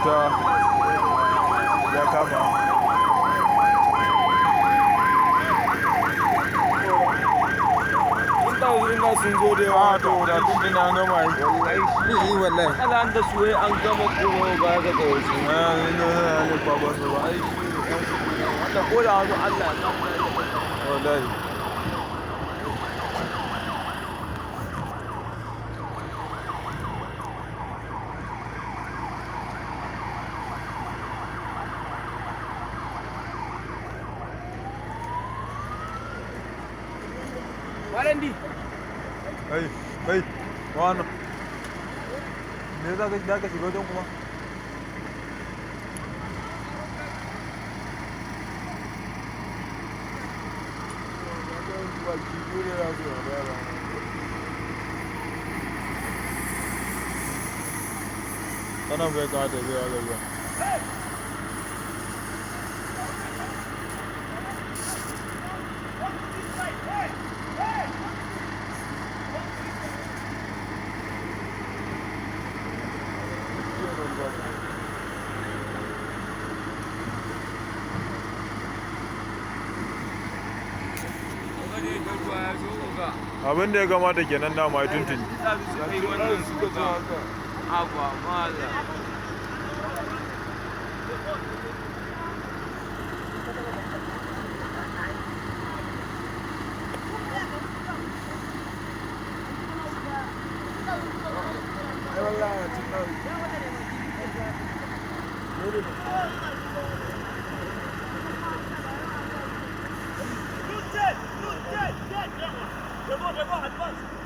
wuta ya kama. Ina sun zo da yawa To da tun an gama yi. wallahi ala da su an gama kuma ba ga da wasu Ne ba ba su ba. ai shi wanda ko da wasu Allah ya samu da Wallahi. Walandi Kai, wannan. Me za ka shiga wajen kuma? Sana bai ka da zai ga. Abin da ya kamata kenan da mai tuntuni. Devant, advance.